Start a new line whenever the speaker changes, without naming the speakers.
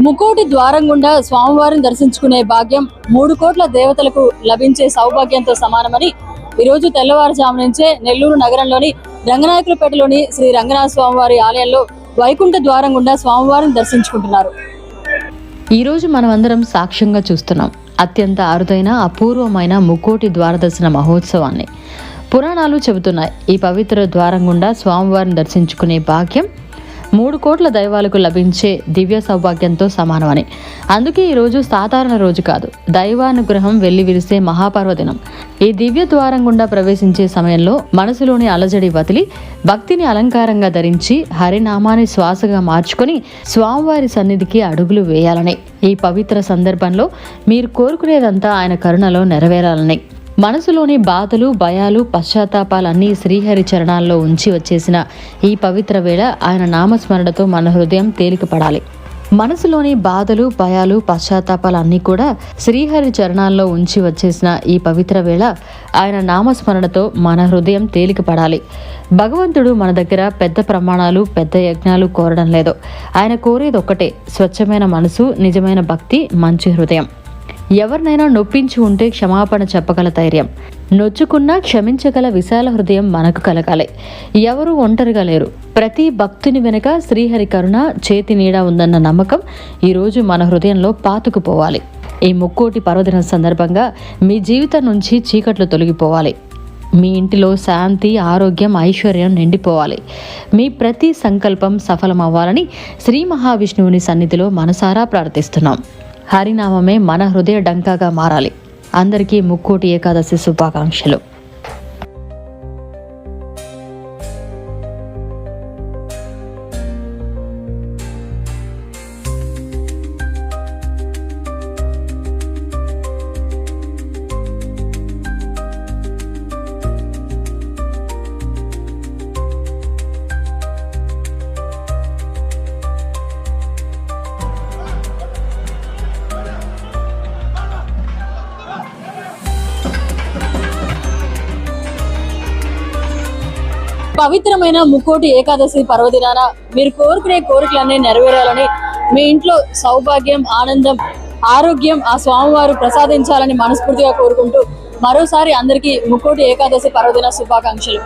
ముక్కోటి ద్వారం గుండా స్వామివారిని దర్శించుకునే భాగ్యం 3 కోట్ల దేవతలకు లభించే సౌభాగ్యంతో సమానమని ఈరోజు తెల్లవారుజాము నుంచే నెల్లూరు నగరంలోని రంగనాయకులపేటలోని శ్రీ రంగనాథ స్వామివారి ఆలయంలో వైకుంఠ ద్వారం గుండా స్వామివారిని దర్శించుకుంటున్నారు.
ఈరోజు మనమందరం సాక్ష్యంగా చూస్తున్నాం అత్యంత అరుదైన అపూర్వమైన ముక్కోటి ద్వారదర్శన మహోత్సవాన్ని. పురాణాలు చెబుతున్నాయి ఈ పవిత్ర ద్వారం గుండా స్వామివారిని దర్శించుకునే భాగ్యం 3 కోట్ల దైవాలకు లభించే దివ్య సౌభాగ్యంతో సమానమని. అందుకే ఈరోజు సాధారణ రోజు కాదు, దైవానుగ్రహం వెల్లివిరిసే మహాపర్వదినం. ఈ దివ్య ద్వారం గుండా ప్రవేశించే సమయంలో మనసులోని అలజడి వదిలి భక్తిని అలంకారంగా ధరించి హరినామాన్ని శ్వాసగా మార్చుకొని స్వామివారి సన్నిధికి అడుగులు వేయాలని. ఈ పవిత్ర సందర్భంలో మీరు కోరుకునేదంతా ఆయన కరుణలో నెరవేరాలని. మనసులోని బాధలు, భయాలు, పశ్చాత్తాపాలన్నీ శ్రీహరి చరణాల్లో ఉంచి వచ్చేసిన ఈ పవిత్ర వేళ ఆయన నామస్మరణతో మన హృదయం తేలికపడాలి. మనసులోని బాధలు, భయాలు, పశ్చాత్తాపాలన్నీ కూడా శ్రీహరి చరణాల్లో ఉంచి వచ్చేసిన ఈ పవిత్ర వేళ ఆయన నామస్మరణతో మన హృదయం తేలికపడాలి. భగవంతుడు మన దగ్గర పెద్ద ప్రమాణాలు, పెద్ద యజ్ఞాలు కోరడం లేదు. ఆయన కోరేది ఒక్కటే, స్వచ్ఛమైన మనసు, నిజమైన భక్తి, మంచి హృదయం. ఎవరినైనా నొప్పించి ఉంటే క్షమాపణ చెప్పగల ధైర్యం, నొచ్చుకున్నా క్షమించగల విశాల హృదయం మనకు కలగాలి. ఎవరు ఒంటరిగా లేరు. ప్రతి భక్తుని వెనుక శ్రీహరి కరుణ చేతి నీడ ఉందన్న నమ్మకం ఈరోజు మన హృదయంలో పాతుకుపోవాలి. ఈ ముక్కోటి పర్వదినం సందర్భంగా మీ జీవితం నుంచి చీకట్లు తొలగిపోవాలి. మీ ఇంటిలో శాంతి, ఆరోగ్యం, ఐశ్వర్యం నిండిపోవాలి. మీ ప్రతి సంకల్పం సఫలమవ్వాలని శ్రీ మహావిష్ణువుని సన్నిధిలో మనసారా ప్రార్థిస్తున్నాం. హరినామమే మన హృదయ డంకాగా మారాలి. అందరికీ ముక్కోటి ఏకాదశి శుభాకాంక్షలు.
పవిత్రమైన ముక్కోటి ఏకాదశి పర్వదినాన మీరు కోరుకునే కోరికలన్నీ నెరవేరాలని, మీ ఇంట్లో సౌభాగ్యం, ఆనందం, ఆరోగ్యం ఆ స్వామివారు ప్రసాదించాలని మనస్ఫూర్తిగా కోరుకుంటూ మరోసారి అందరికీ ముక్కోటి ఏకాదశి పర్వదిన శుభాకాంక్షలు.